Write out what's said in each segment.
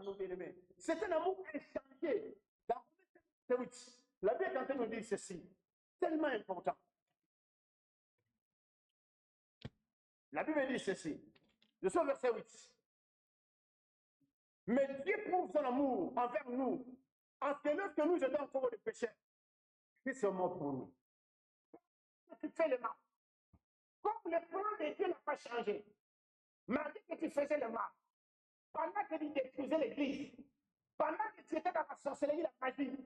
nos bien-aimés. C'est un amour échangé. Dans verset 8, la Bible est en train de nous dire ceci, tellement important. La Bible dit ceci, je suis au verset 8. Mais Dieu prouve son amour envers nous, en ce que lorsque nous étions encore de pécheurs, Christ est mort pour nous. Tu fais le mal. Comme le plan de Dieu n'a pas changé, malgré que tu faisais le mal, pendant que tu détruisais l'église, pendant que tu étais dans la sorcellerie, la magie,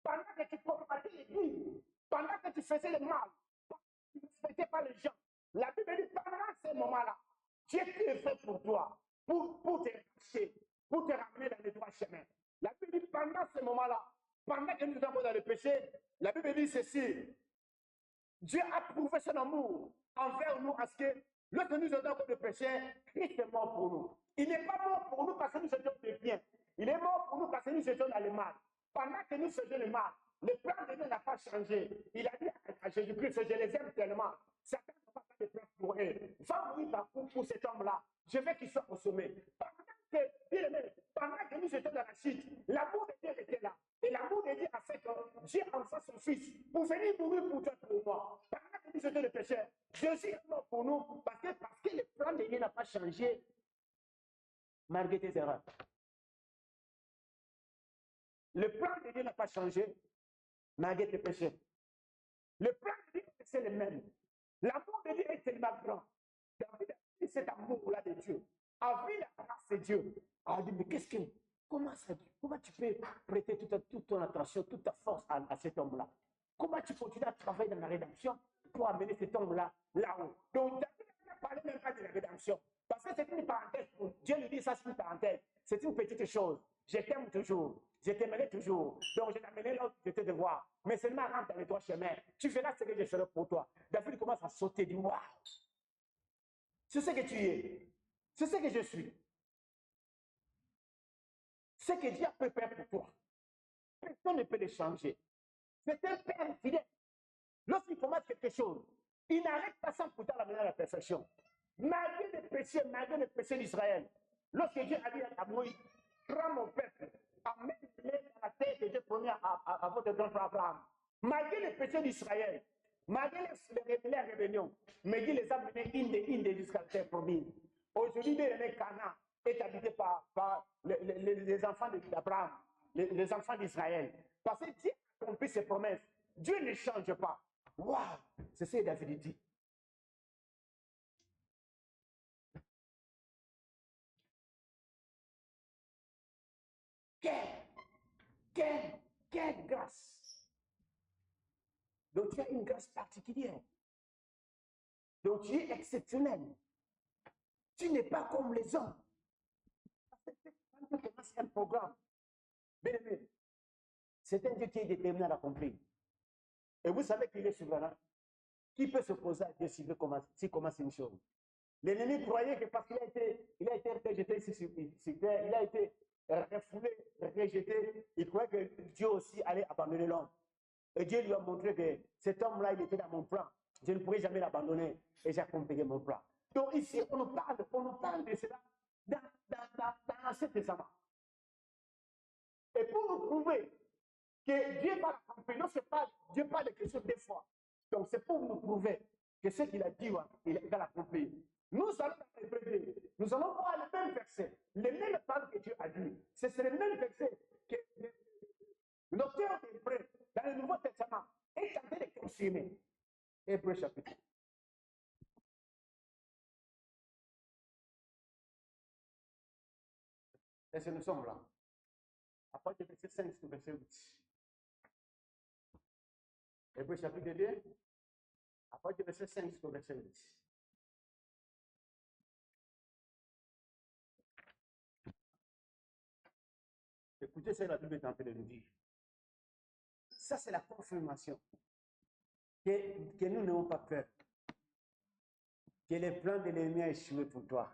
pendant que tu combattais l'église, pendant que tu faisais le mal, pendant que tu ne respectais pas les gens, la Bible dit pendant ces moments-là, Dieu est fait pour toi, pour te racheter, pour te ramener dans les droits chemins. La Bible dit pendant ce moment-là, pendant que nous sommes dans le péché, la Bible dit ceci, Dieu a prouvé son amour envers nous parce que lorsque nous étions encore de péché, Christ est mort pour nous. Il n'est pas mort pour nous parce que nous étions des biens. Il est mort pour nous parce que nous étions dans le mal. Pendant que nous faisions le mal, le plan de Dieu n'a pas changé. Il a dit à Jésus-Christ, je les aime tellement. Satan ne va pas faire de place pour eux. Va mourir pour cet homme-là. Je veux qu'il soit consommé. Pendant que nous étions dans la chute, l'amour de Dieu était là. Et l'amour de Dieu a fait que Dieu envoie son fils pour venir mourir pour toi et pour moi. Pendant que nous étions des pécheurs, Jésus est mort pour nous parce que le plan de Dieu n'a pas changé malgré tes erreurs. Le plan de Dieu n'a pas changé malgré tes péchés. Le plan de Dieu, c'est le même. L'amour de Dieu est tellement grand. David a dit cet amour-là de Dieu, a vu la grâce de Dieu. A dit, mais qu'est-ce que, comment tu peux prêter toute ton attention, toute ta force à cet homme-là? Comment tu continues à travailler dans la rédemption pour amener cet homme-là là-haut? Donc, David ne parlait même pas de la rédemption. Parce que c'est une parenthèse. Dieu lui dit, ça c'est une parenthèse. C'est une petite chose. Je t'aime toujours. Je t'aimerai toujours. Donc, je t'amènerai là où tu étais de voir. Mais seulement rentre dans les trois chemins. Tu feras ce que je ferai pour toi. David commence à sauter, dit, waouh! C'est ce que tu es. C'est ce que je suis. Ce que Dieu a préparé pour toi. Personne ne peut le changer. C'est un père fidèle. Lorsqu'il commence quelque chose, il n'arrête pas sans pourtant l'amener à la perfection. Malgré les péchés d'Israël, lorsque Dieu a dit à Moïse, prends mon peuple, amène-les dans la terre que j'ai promis à votre grand Abraham. Malgré les péchés d'Israël, malgré les rébellions, mais Dieu les a menés une des jusqu'à la terre promise. Aujourd'hui, le Canaan est habité par les enfants d'Abraham, les enfants d'Israël. Parce que Dieu a accompli ses promesses. Dieu ne change pas. Waouh! C'est ce que David dit. Quelle grâce! Donc tu as une grâce particulière. Donc tu es exceptionnel. Tu n'es pas comme les hommes. Quand tu commences un programme, bien aimé, c'est un Dieu qui est déterminé à l'accomplir. Et vous savez qu'il est souverain. Qui peut s'opposer à Dieu s'il commence une chose? L'ennemi croyait que parce qu'il a été rejeté ici sur terre, il a été refoulé, rejeté, il croyait que Dieu aussi allait abandonner l'homme. Et Dieu lui a montré que cet homme-là, il était dans mon plan. Je ne pourrais jamais l'abandonner et j'ai accompli mon plan. Donc ici, on nous parle de cela dans l'Ancien Testament. Et pour nous prouver que Dieu va l'accomplir, non, c'est pas, Dieu parle de quelque chose des fois. Donc c'est pour nous prouver que ce qu'il a dit, il va l'accomplir. Nous allons dans l'Hébreu, nous allons voir le même verset, les mêmes paroles que Dieu a dit. C'est le même verset que l'auteur d'Hébreu, dans le Nouveau Testament, est en train de confirmer. Hébreu chapitre. Est-ce que nous sommes là? À partir du verset 5 jusqu'au verset 8. Hébreu chapitre 2, à partir du verset 5 jusqu'au verset 8. Écoutez ce que la Bible est en train de nous dire. Ça, c'est la confirmation que nous n'avons pas peur. Que les plans de l'ennemi a échoué pour toi.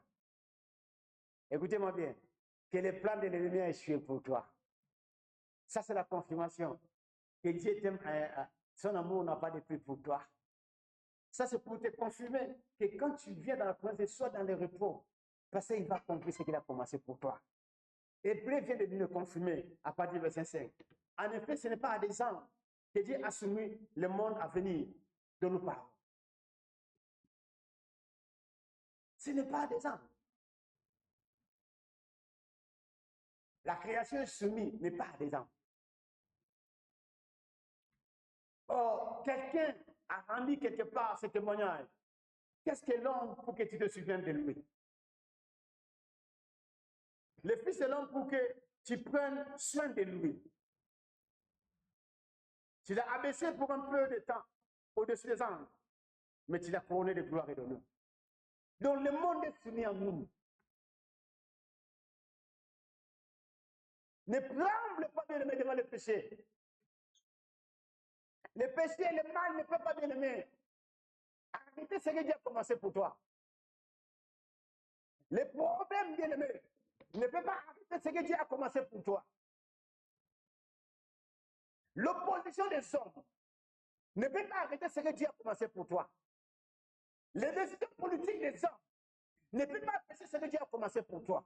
Écoutez-moi bien. Que les plans de l'ennemi a échoué pour toi. Ça, c'est la confirmation que Dieu t'aime, son amour n'a pas de prix pour toi. Ça, c'est pour te confirmer que quand tu viens dans la présence, sois dans le repos, parce qu'il va accomplir ce qu'il a commencé pour toi. Hébreu vient de nous confirmer à partir du verset 5. En effet, ce n'est pas à des hommes que Dieu a soumis le monde à venir de nous parler. Ce n'est pas à des hommes. La création soumise n'est pas à des hommes. Or, quelqu'un a rendu quelque part ce témoignage. Qu'est-ce que l'homme pour que tu te souviennes de lui? Le Fils de l'homme pour que tu prennes soin de lui. Tu l'as abaissé pour un peu de temps au-dessus des anges, mais tu l'as couronné de gloire et d'honneur. Donc le monde est soumis à nous. Ne tremble pas, bien-aimé, devant le péché. Le péché et le mal ne peuvent pas, bien-aimé, arrêter ce que Dieu a commencé pour toi. Les problèmes, bien-aimé, ne peuvent pas arrêter ce que Dieu a commencé pour toi. L'opposition des hommes ne peut pas arrêter ce que Dieu a commencé pour toi. Les décisions politiques des hommes ne peuvent pas empêcher ce que Dieu a commencé pour toi.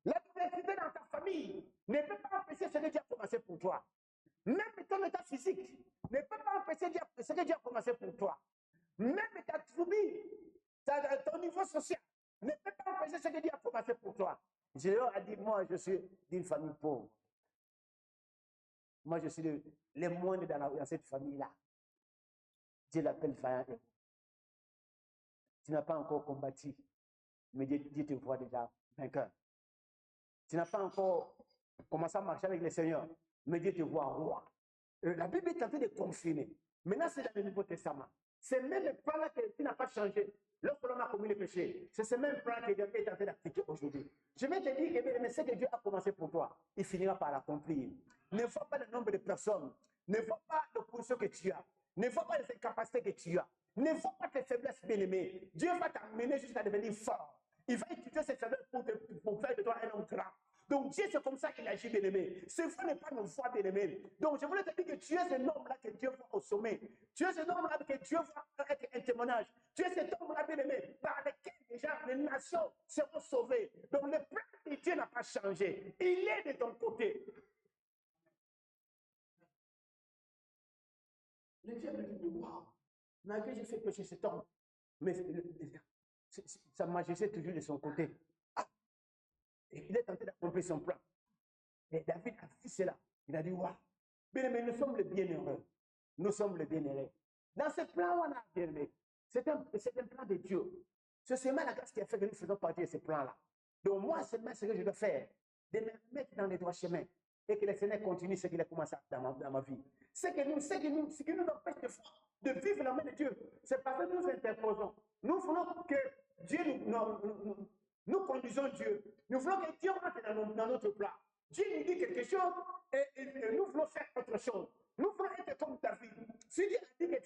L'adversité dans ta famille ne peut pas empêcher ce que Dieu a commencé pour toi. Même ton état physique ne peut pas empêcher ce que Dieu a commencé pour toi. Même ta phobie, ton niveau social ne peut pas empêcher ce que Dieu a commencé pour toi. Dieu a dit, moi, je suis d'une famille pauvre. Moi, je suis le moindre dans cette famille-là. Dieu l'appelle vaillant. Tu n'as pas encore combattu, mais Dieu te voit déjà vainqueur. Tu n'as pas encore commencé à marcher avec le Seigneur, mais Dieu te voit roi. La Bible est en train de confirmer. Maintenant, c'est dans le Nouveau Testament. C'est même le plan-là qui n'a pas changé. Lorsque l'homme a commis le péché, c'est ce même plan que Dieu est en train d'appliquer aujourd'hui. Je vais te dire que ce que Dieu a commencé pour toi, il finira par l'accomplir. Ne vois pas le nombre de personnes, ne vois pas l'opposition que tu as, ne vois pas les incapacités que tu as, ne vois pas tes faiblesses bien-aimées. Dieu va t'amener jusqu'à devenir fort. Il va utiliser ces faiblesses pour faire de toi un homme grand. Donc Dieu, c'est comme ça qu'il agit, bien-aimé. Ce foi n'est pas nos foi, bien-aimé. Donc je voulais te dire que tu es cet homme-là que Dieu voit au sommet. Tu es cet homme-là que Dieu voit être un témoignage. Tu es cet homme-là, bien-aimé, par lequel déjà les nations seront sauvées. Donc le plan de Dieu n'a pas changé. Il est de ton côté. Le Dieu me dit, waouh, malgré j'ai fait pécher cet homme, mais sa majesté est toujours de son côté. Ah, et il est tenté d'accomplir son plan. Et David a vu cela. Il a dit, waouh, bien-aimé, nous sommes les bienheureux. Nous sommes les bienheureux. Dans ce plan, on a bien-aimé. C'est un plan de Dieu. C'est seulement la grâce qui a fait que nous faisons partie de ce plan-là. Donc moi, seulement ce que je dois faire, de me mettre dans les droits chemins et que le Seigneur continue ce qu'il a commencé dans ma vie. Ce qui nous empêche de vivre la main de Dieu, c'est parce que nous interposons. Nous voulons que Dieu nous conduisons Dieu. Nous voulons que Dieu rentre dans notre plan. Dieu nous dit quelque chose et nous voulons faire autre chose. Nous voulons être comme David. Si Dieu a dit que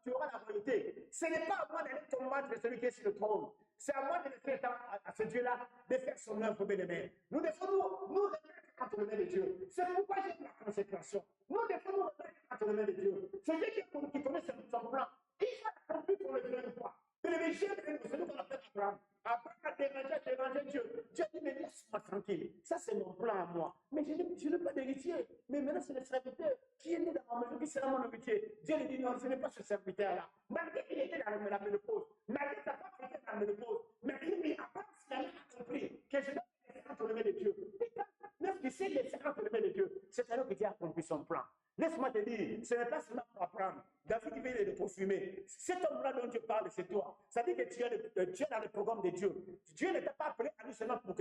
tu auras la royauté, ce n'est pas à moi d'aller combattre celui qui est sur le trône. C'est à moi de laisser à ce Dieu-là de faire son œuvre, bien-aimé. Nous devons nous remettre entre les mains de Dieu. C'est pourquoi j'ai la consécration. Nous devons nous remettre entre les mains de Dieu. C'est Dieu qui connaît son plan. Il va l'accomplir pour le bien de toi. Bien-aimé, Dieu, c'est nous qu'on appelle Abraham. Abraham a dérangé Dieu. Dieu dit, mais laisse-moi tranquille. Ça, c'est mon plan à moi. Mais je n'ai pas d'héritier. Mais maintenant, c'est le serviteur qui est né dans ma maison qui sera mon héritier. Dieu lui dit, non, ce n'est pas ce serviteur-là. Malgré qu'il était dans la ménopause, malgré sa femme était dans la ménopause, mais il n'a pas finalement accompli que je dois laisser entre les mains de Dieu. Et quand neuf qui sait laisser entre les mains de Dieu, c'est alors que Dieu a accompli son plan. Laisse-moi te dire, ce n'est pas seulement pour apprendre. David vient de le confirmer. Cet homme-là dont tu parles, c'est toi. Ça dit que tu es dans le programme de Dieu. Dieu ne t'a pas appelé à lui seulement pour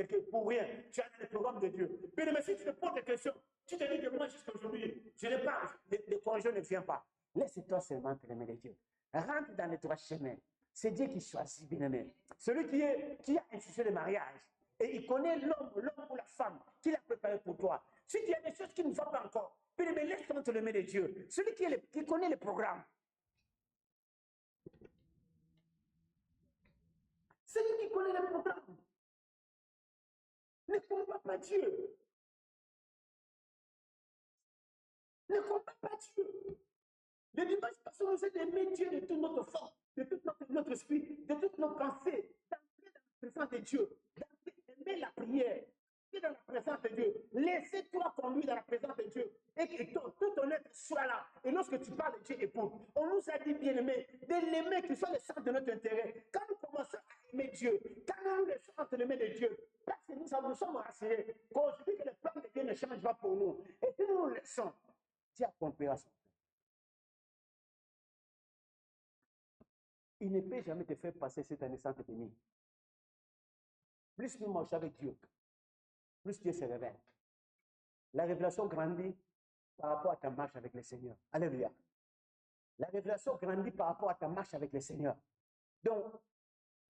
rien. Tu es dans le programme de Dieu. Mais si tu te poses des questions, tu te dis que moi, jusqu'à aujourd'hui, je n'ai pas, le corrigeur ne vient pas. Laisse-toi seulement te l'aimer de Dieu. Rentre dans les trois chemins. C'est Dieu qui choisit, bien-aimé. Celui qui a institué le mariage. Et il connaît l'homme ou la femme qu'il a préparé pour toi. Si tu as des choses qui ne vont pas encore, mais laisse entre les mains de Dieu. Celui qui connaît le programme. Celui qui connaît le programme. Ne combat pas Dieu. Ne combat pas Dieu. Le dimanche passé, nous sommes d'aimer Dieu de toute notre force, de tout notre esprit, de toutes nos pensées, d'entrer dans la présence de Dieu, d'aimer la prière, d'entrer dans la écoute. On nous a dit, bien aimés, de l'aimer qui soit le centre de notre intérêt. Quand nous commençons à aimer Dieu, quand nous nous laissons entre les mains de Dieu, parce que nous sommes rassurés qu'aujourd'hui que le plan de Dieu ne change pas pour nous. Et que nous nous laissons, Dieu accomplira son plan. Il ne peut jamais te faire passer cette année sans te bénir. Plus tu marches avec Dieu, plus Dieu se révèle. La révélation grandit par rapport à ta marche avec le Seigneur. Alléluia. La révélation grandit par rapport à ta marche avec le Seigneur. Donc,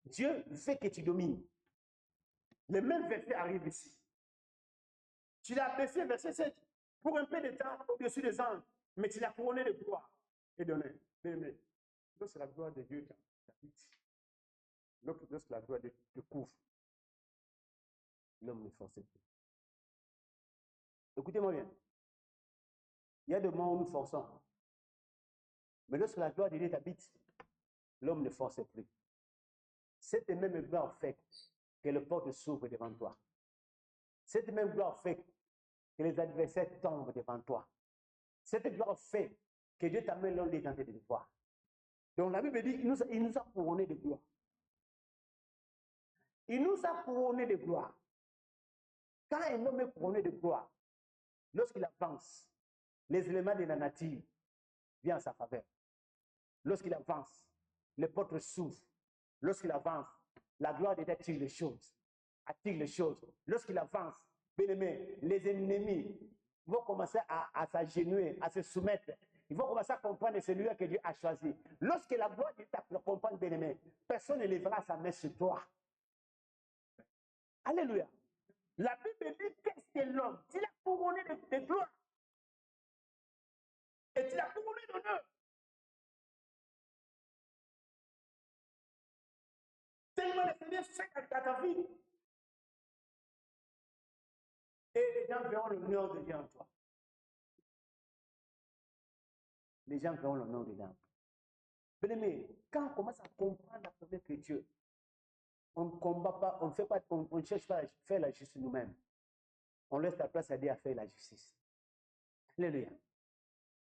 Dieu fait que tu domines. Le même verset arrive ici. Tu l'as abaissé, verset 7, pour un peu de temps au-dessus des anges, mais tu l'as couronné de gloire et d'honneur. Mais lorsque la gloire de Dieu t'habite, lorsque la gloire de Dieu te couvre, l'homme ne force plus. Écoutez-moi bien. Il y a des moments où nous forçons. Mais lorsque la gloire de Dieu t'habite, l'homme ne force plus. Cette même gloire fait que le porte s'ouvre devant toi. Cette même gloire fait que les adversaires tombent devant toi. Cette gloire fait que Dieu t'amène là où il est tenté de le voir. Donc la Bible dit il nous a couronné de gloire. Il nous a couronné de gloire. Quand un homme est couronné de gloire, lorsqu'il avance, les éléments de la nature viennent en sa faveur. Lorsqu'il avance, les portes s'ouvrent. Lorsqu'il avance, la gloire de Dieu attire les choses. Attire les choses. Lorsqu'il avance, bien aimé, les ennemis vont commencer à s'agenouiller, à se soumettre. Ils vont commencer à comprendre que c'est lui que Dieu a choisi. Lorsque la gloire de Dieu t'accompagne, bien aimé, personne ne lèvera sa main sur toi. Alléluia. La Bible dit qu'est-ce que l'homme? Tu l'as couronné de gloire. Et tu l'as couronné d'honneur. Tellement le Seigneur fait dans ta vie. Et les gens verront l'honneur de Dieu en toi. Les gens verront l'honneur de Dieu en toi. Bien-aimé, quand on commence à comprendre la première écriture, on ne combat pas, on ne cherche pas à faire la justice nous-mêmes. On laisse la place à Dieu à faire la justice. Alléluia.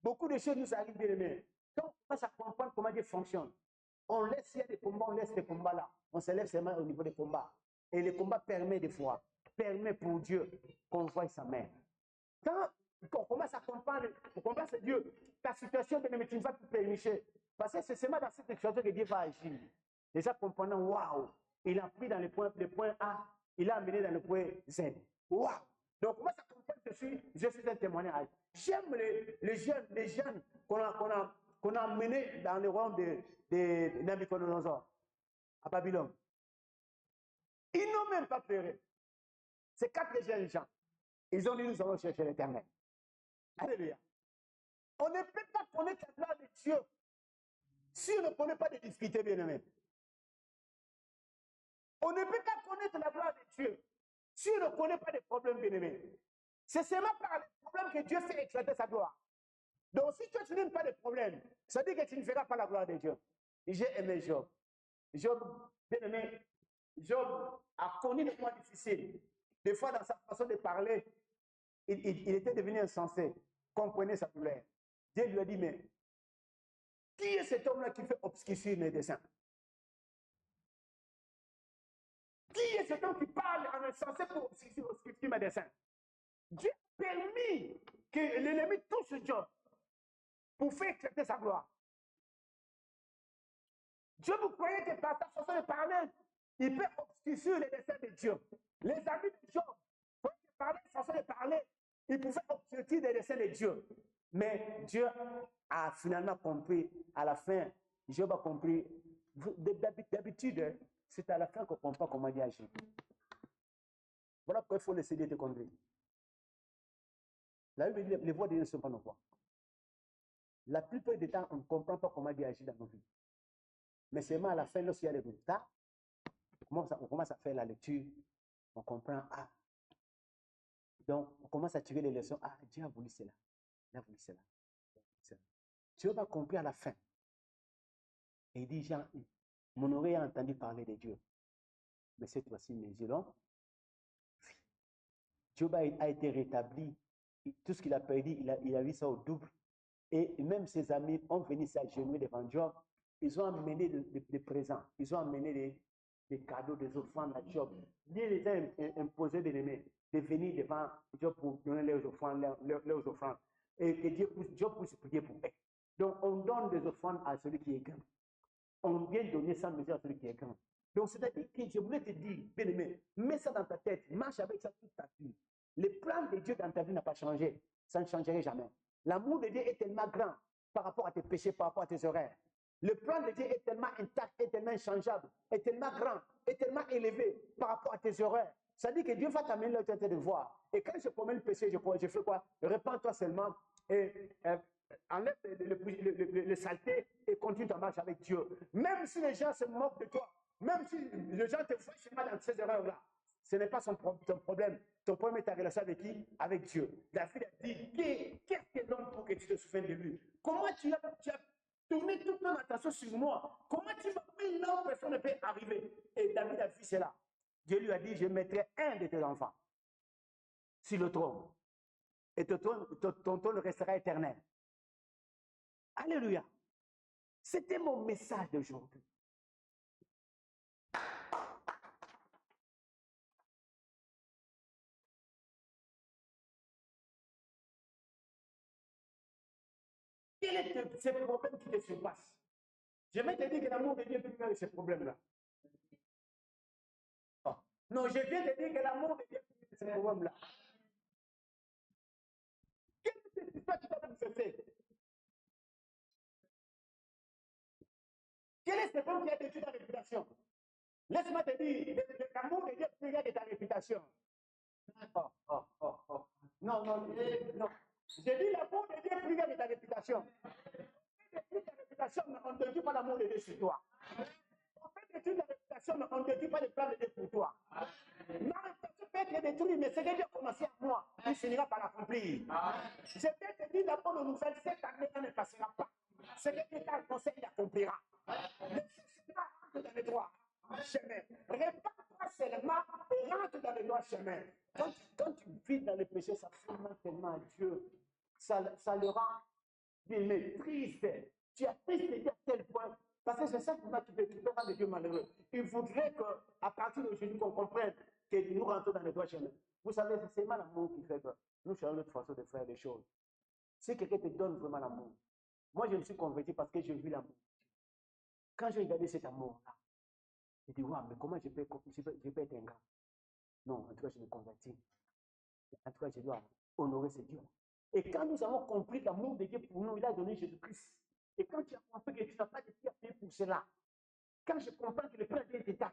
Beaucoup de choses nous arrivent, bien-aimés. Quand on commence à comprendre comment Dieu fonctionne, on laisse, il y a des combats, on laisse les combats là. On se lève seulement au niveau des combats. Et les combats permet des fois, permet pour Dieu qu'on voie sa main. Quand on commence à comprendre, on combat c'est Dieu, ta situation, bien-aimé, tu ne vas plus permicher. Parce que c'est seulement dans cette situation que Dieu va agir. Déjà comprenant, waouh, il a pris dans le point A, il a amené dans le point Z. Waouh! Donc, comment ça comprendre que je suis un témoignage? J'aime les jeunes qu'on a amenés dans le royaume de Nabucodonosor, à Babylone. Ils n'ont même pas pleuré. C'est 4 jeunes gens. Ils ont dit, nous allons chercher l'Éternel. Alléluia. On ne peut pas connaître la gloire de Dieu si on ne connaît pas des difficultés, bien-aimés. On ne peut pas connaître la gloire de Dieu si on ne connaît pas des problèmes, bien-aimés. C'est seulement par les problèmes que Dieu fait éclater sa gloire. Donc, si toi, tu n'aimes pas de problèmes, ça dit que tu ne verras pas la gloire de Dieu. J'ai aimé Job. Job, bien aimé, Job a connu des points difficiles. Des fois, dans sa façon de parler, il était devenu insensé. Comprenez sa douleur. Dieu lui a dit, mais qui est cet homme-là qui fait obscurcir mes desseins? Qui est cet homme qui parle en insensé pour obscurcir mes desseins? Dieu a permis que l'ennemi touche Job pour faire éclater sa gloire. Dieu, vous croyez que par sa façon de parler, il peut obscurcir les desseins de Dieu. Les amis de Job, par sa façon de parler, ils pouvaient obscurcir les desseins de Dieu. Mais Dieu a finalement compris, à la fin, Job a compris. D'habitude, c'est à la fin qu'on comprend comment Dieu agit. Voilà pourquoi il faut laisser Dieu te conduire. La Bible dit les voies de Dieu ne sont pas nos voies. La plupart du temps, on ne comprend pas comment Dieu agit dans nos vies. Mais seulement à la fin, lorsqu'il y a des résultats, on commence à faire la lecture, on comprend, ah. Donc, on commence à tirer les leçons, ah, Dieu a voulu cela, il a voulu cela. Dieu va comprendre à la fin. Et il dit, Jean, mon oreille a entendu parler de Dieu. Mais cette fois-ci, mes yeux l'ont. Job a été rétabli. Tout ce qu'il a perdu, il a vu ça au double. Et même ses amis ont venu s'agenouiller devant Job. Ils ont amené des présents. Ils ont amené des cadeaux, des offrandes à Job. Dieu les a imposés de venir devant Job pour donner leurs offrandes. Et que Job puisse prier pour eux. Donc, on donne des offrandes à celui qui est grand. On vient donner sans mesure à celui qui est grand. Donc, c'est-à-dire que je voulais te dire, bien-aimé, mets ça dans ta tête, marche avec ça toute ta vie. Le plan de Dieu dans ta vie n'a pas changé. Ça ne changerait jamais. L'amour de Dieu est tellement grand par rapport à tes péchés, par rapport à tes erreurs. Le plan de Dieu est tellement intact, est tellement inchangeable, est tellement grand, est tellement élevé par rapport à tes erreurs. Ça dit que Dieu va t'amener là où tu es de voir. Et quand je commets le péché, je fais quoi? Répands-toi seulement et enlève le saleté et continue ta marche avec Dieu. Même si les gens se moquent de toi, même si les gens te voient chez moi dans ces erreurs-là, ce n'est pas ton problème. Ton problème est ta relation avec qui? Avec Dieu. David a dit, qu'est-ce que l'homme pour que tu te souviennes de lui? Comment tu as tourné toute ton attention sur moi? Comment tu m'as mis là où personne ne peut arriver? Et David a vu cela. Dieu lui a dit, je mettrai un de tes enfants sur le trône. Et ton trône restera éternel. Alléluia. C'était mon message d'aujourd'hui. Quel est ce problème qui te surpasse? Je vais te dire que l'amour de Dieu est plus grand que ce problème-là. Oh. Non, je viens de dire que l'amour de Dieu est plus grand que ce problème-là. Quelle est cette histoire qui t'a bouleversé? Quel est ce problème qui a détruit ta réputation? Laisse-moi te dire, l'amour de Dieu est plus grand que ta réputation. Oh. Non. J'ai dit l'amour de Dieu est plus grand que ta réputation. On fait détruire ta réputation, mais on ne détruit pas l'amour de Dieu sur toi. On fait détruire ta réputation, mais on ne détruit pas le plan de Dieu pour toi. Ma réputation peut être détruite, mais ce que Dieu a commencé à moi, il finira par l'accomplir. Je vais te dire d'abord nos nouvelles, cette année, ça ne passera pas. Ce que Dieu t'a annoncé, il accomplira. Ne cherche pas à rentrer dans les droits chemins. Répare-toi seulement et rentre dans les droits chemins. Quand tu vis dans le péché, ça fait mal tellement à Dieu. Ça le rend triste. Tu as triste à tel point. Parce que c'est ça qui peut rendre Dieu malheureux. Il voudrait qu'à partir d'aujourd'hui, qu'on comprenne que nous rentrons dans les droits chemins. Vous savez, c'est seulement l'amour qui fait que nous changeons notre façon de faire les choses. Si quelqu'un te donne vraiment l'amour, moi je me suis converti parce que j'ai vu l'amour. Quand j'ai regardé cet amour-là, j'ai dit, waouh, mais comment je peux être un gars? Non, en tout cas, je me convertis. En tout cas, je dois honorer ce Dieu. Et quand nous avons compris l'amour de Dieu pour nous, il a donné Jésus-Christ. Et quand tu as compris que tu n'as pas de prix à payer pour cela, quand je comprends que le Père de Dieu est état,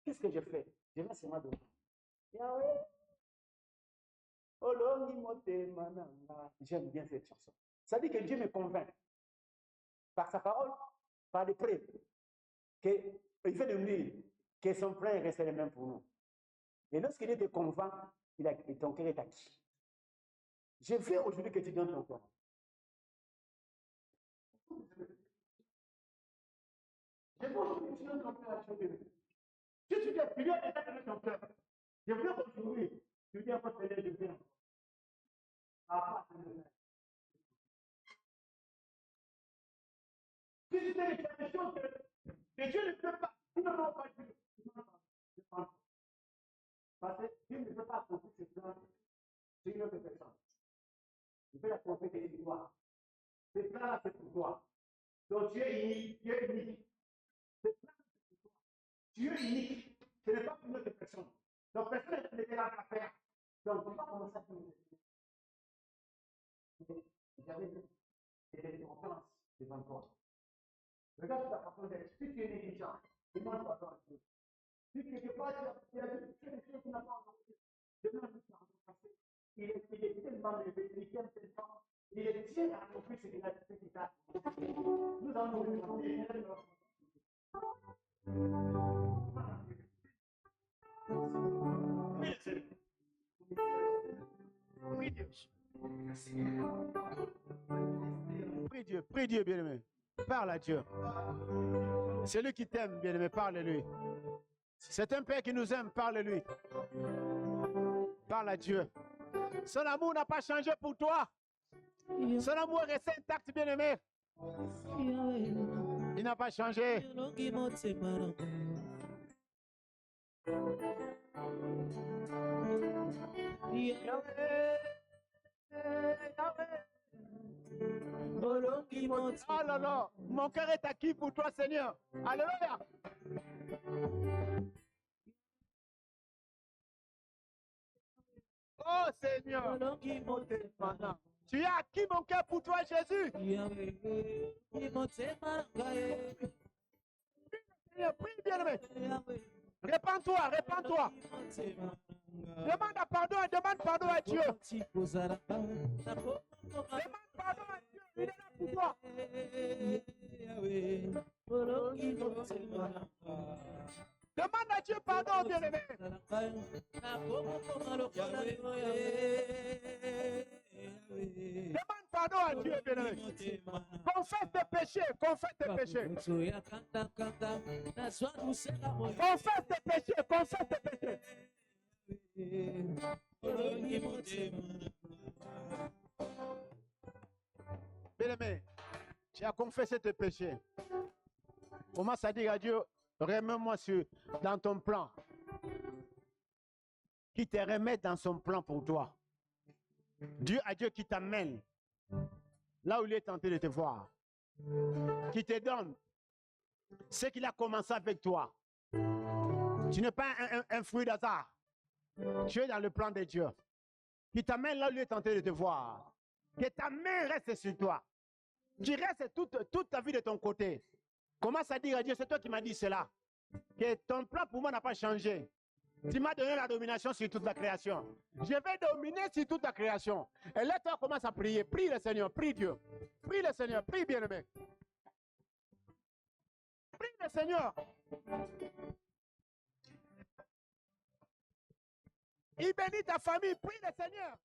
qu'est-ce que je fais? Je vais seulement donner. Yahweh. J'aime bien cette chanson. Ça dit que Dieu me convainc par sa parole, par les preuves, qu'il fait de lui que son frère reste le même pour nous. Et lorsqu'il te convainc, ton cœur est acquis. Je veux aujourd'hui que tu donnes ton cœur. Je veux aujourd'hui que tu donnes ton cœur à Dieu. Si tu dis, tu dois déjà donner ton cœur. Je veux aujourd'hui, tu dis à votre Seigneur, je viens. Si tu fais des choses que Dieu ne peut pas, tu ne vas pas Dieu. Parce que Dieu ne peut pas accomplir ses plans sur une autre personne. Il peut l'accomplir de toi. Ce plan-là, c'est pour toi. Donc Dieu est unique. Dieu est unique. Ce plan, c'est pour toi. Dieu est unique. Ce n'est pas pour une autre personne. Donc personne n'est là à faire. Donc on va commencer à faire. J'avais des confiances devant toi. Regarde ta façon d'être. Si tu es négligent, demande-toi à Dieu. Si quelque part tu as des choses qui n'ont pas encore fait, demande-toi à Dieu. Il est tellement élevé, il est tellement, il est Dieu à accomplir ce qu'il a fait. Nous allons nous demander. Prie Dieu. Prie Dieu, bien-aimé. Parle à Dieu. C'est lui qui t'aime, bien-aimé, parle-lui. C'est un Père qui nous aime, parle-lui. Parle à Dieu. Son amour n'a pas changé pour toi. Son amour reste intact, bien-aimé. Il n'a pas changé. Oh là là, mon cœur est acquis pour toi, Seigneur. Alléluia. Oh Seigneur, tu as acquis mon cœur pour toi, Jésus. Prie, bien-aimé. Répands-toi, répands-toi. Demande pardon à Dieu. Demande pardon à Dieu. Il est là pour toi. Demande à Dieu pardon, bien-aimé. Demande pardon à Dieu, bien-aimé. Confesse tes péchés, confesse tes péchés. Confesse tes péchés, confesse tes péchés. Bien-aimé, tu as confessé tes péchés. Commence à dire à Dieu, remets-moi dans ton plan. Qui te remet dans son plan pour toi. Dieu à Dieu qui t'amène là où il est tenté de te voir. Qui te donne ce qu'il a commencé avec toi. Tu n'es pas un fruit d'hasard. Tu es dans le plan de Dieu. Qui t'amène là où il est tenté de te voir. Que ta main reste sur toi. Qui reste toute ta vie de ton côté. Commence à dire à Dieu, c'est toi qui m'as dit cela. Que ton plan pour moi n'a pas changé. Tu m'as donné la domination sur toute la création. Je vais dominer sur toute la création. Et là, toi, commence à prier. Prie le Seigneur, prie Dieu. Prie le Seigneur, prie bien-aimé. Prie le Seigneur. Il bénit ta famille, prie le Seigneur.